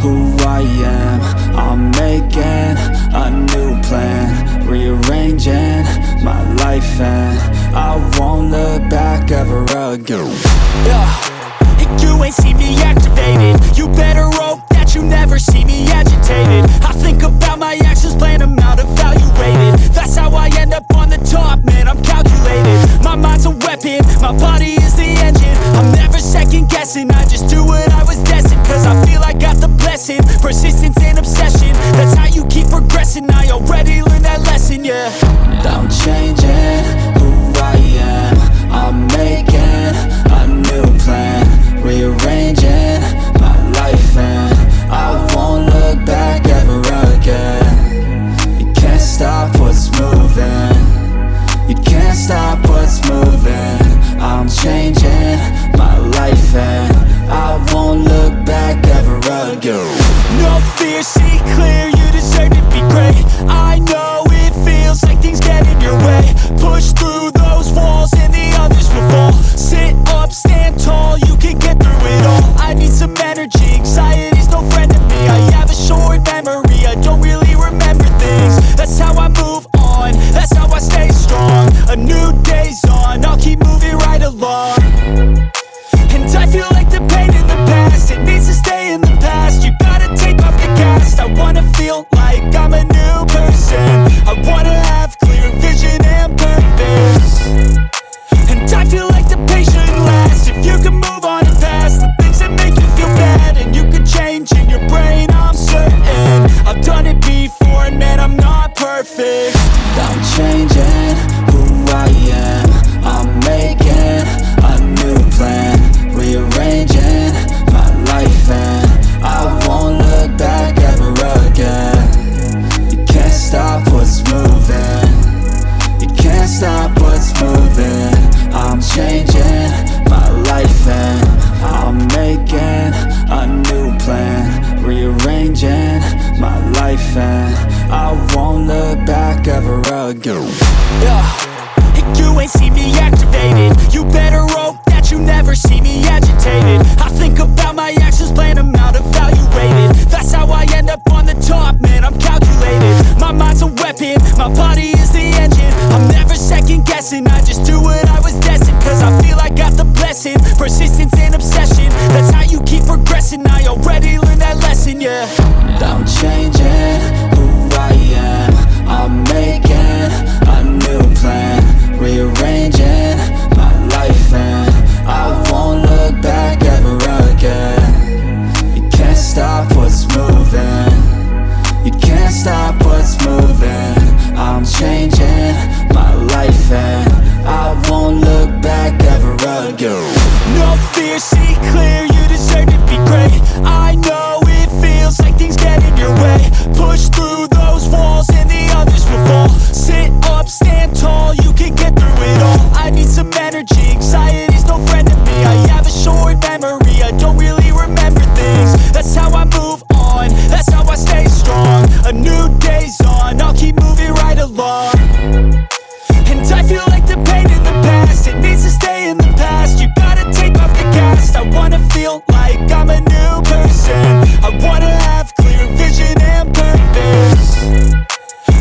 Who I am, I'm making a new plan, rearranging my life, and I won't look back ever again. And you ain't see me activated. You better hope that you never see me agitated. I think about my actions, plan them out, evaluated. That's how I end up on the top, man, I'm calculated. My mind's a weapon, my body is the engine. I'm never second guessing, I just do what I was destined. Cause I feel I got the blessing, persistence and obsession. That's how you keep progressing, I already learned that lesson, yeah. I'm changing who I am, I'm making a new plan, rearranging my life, and I won't look back ever again. You can't stop what's moving, you can't stop what's moving. I'm changing my life, and I won't look back ever again. No fear, see clear, you deserve to be great. I know it feels like things get in your way. Push through those walls and the others will fall. Sit up, stand tall, you can get through it all. I need some energy, anxiety's no friend to me. I have a short memory, I don't really remember things. That's how I move on, that's how I stay strong. A new day's on, I'll keep moving right along. And I feel like the pain in the past, it needs to stay in the past. You gotta take off the cast. I wanna feel like I'm a new person. I wanna have clear vision and purpose. And I feel like the pain shouldn't last. If you can move on and past the things that make you feel bad, and you can change in your brain, I'm certain. I've done it before and man, I'm not perfect. I'm changing who I am, I'm making a new plan, rearranging my life, and I won't look back ever again. You can't stop what's moving, you can't stop what's moving. I'm changing my life, and I'm making a new plan, rearranging my life, and I won't look back ever again. And you ain't see me activated. You better hope that you never see me agitated. I think about my actions, plan them out, evaluated. That's how I end up on the top, man, I'm calculated. My mind's a weapon, my body is the engine. I'm never second guessing, I just do what I was destined. Cause I feel I got the blessing, persistence and obsession. That's how you keep progressing, I already learned that lesson, yeah. I'm changing who I am, I'm making a new plan, rearranging my life, and I won't look back ever again. You can't stop what's moving, you can't stop what's moving. I'm changing my life, and I won't look back ever again. No fear, see clear, you deserve to be great. I know it feels like things get in your way. Push through those walls and the others will fall. Sit up, stand tall, you can get through it all. I need some energy, anxiety's no friend to me. I have a short memory, I don't really remember things. That's how I move on, that's how I stay strong. A new day's on, I'll keep moving right along. And I feel like the pain in the past, it needs to stay in the past. You gotta take off the cast. I wanna feel like I'm a new person. I wanna have clear vision and purpose.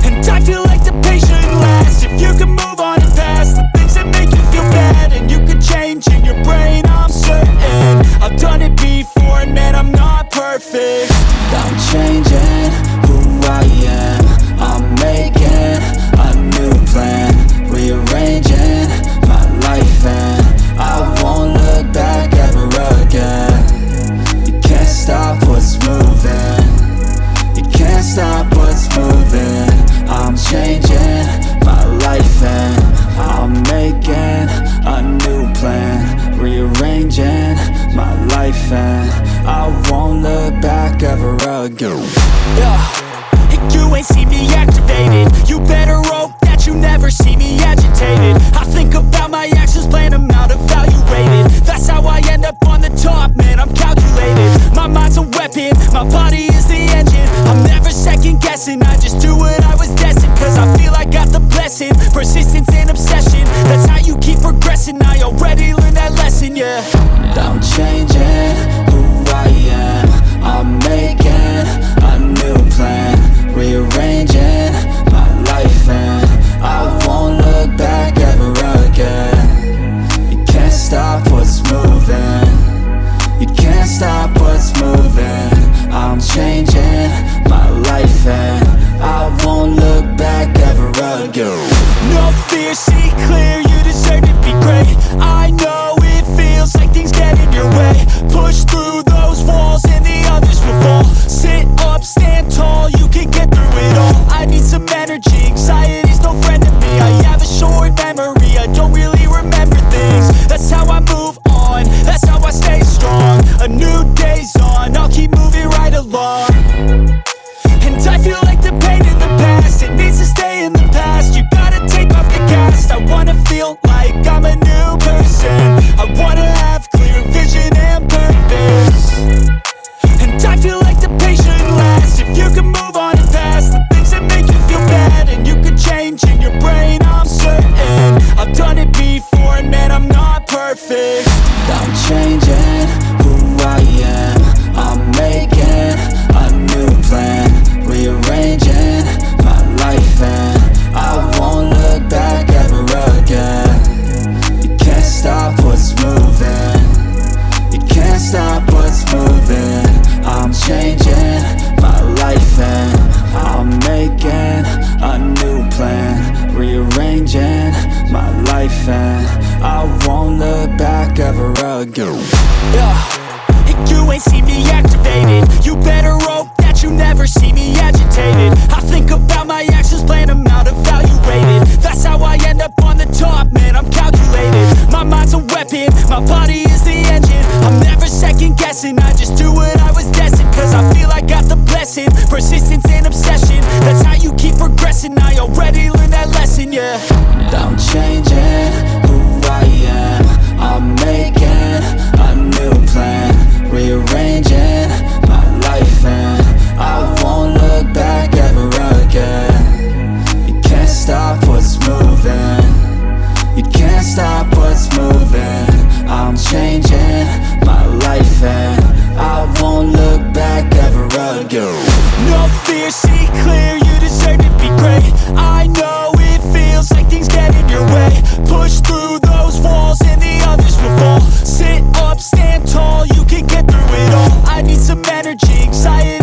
And I feel like the pain shouldn't last. If you can move on and past the things that make you feel bad, and you can change in your brain, I'm certain. I've done it before and man, I'm not perfect. I'm changing who I am, I'm making a new plan, rearranging my life, and I won't look back ever again. You can't stop what's moving, you can't stop what's moving. I'm changing my life, and I'm making a new plan, rearranging my life, and I won't look back ever again. And you ain't see me activated. You better hope that you never see me agitated. I think about my actions, plan them out, evaluated. That's how I end up on the top, man, I'm Push through those walls and the others will fall. Sit up, stand tall, you can get through it all. I need some energy, anxiety's no friend to me. I have a short memory, I don't really remember things. That's how I move on, that's how I stay strong. A new day's on, I'll keep moving right along. And I feel like the pain in the past, it needs to stay in the past. You gotta take off the cast. I wanna feel like I'm a new person. I wanna have clear vision and purpose. And I feel like the pain shouldn't last. If you can move on and past the things that make you feel bad, and you can change in your brain, I'm certain. I've done it before and man, I'm not perfect. I'm changing who I am. I'm making a new plan, rearranging my life, and I won't look back ever again. You can't stop what's moving, you can't stop what's moving. I'm changing my life and I'm making a new plan, rearranging my life, and I won't look back ever again. And you ain't see me activated. You better hope that you never see me agitated. I think about my actions, plan them out, evaluated. That's how I end up on the top, man, I'm calculated. My mind's a weapon, my body is the engine. I'm never second guessing, I just do what I was destined. Cause I feel I got the blessing, persistence and obsession. That's how you keep progressing, I already learned that lesson, yeah. I'm changing who I am. I'm making a new plan, rearranging my life, and I won't look back ever again. You can't stop what's moving, you can't stop what's moving. I'm changing my life and I won't look back ever again. No fear, see clear, you deserve to be great. I know it feels like things get in your way. Push through those walls and the others will fall. Sit up, stand tall, you can get through it all. I need some energy, anxiety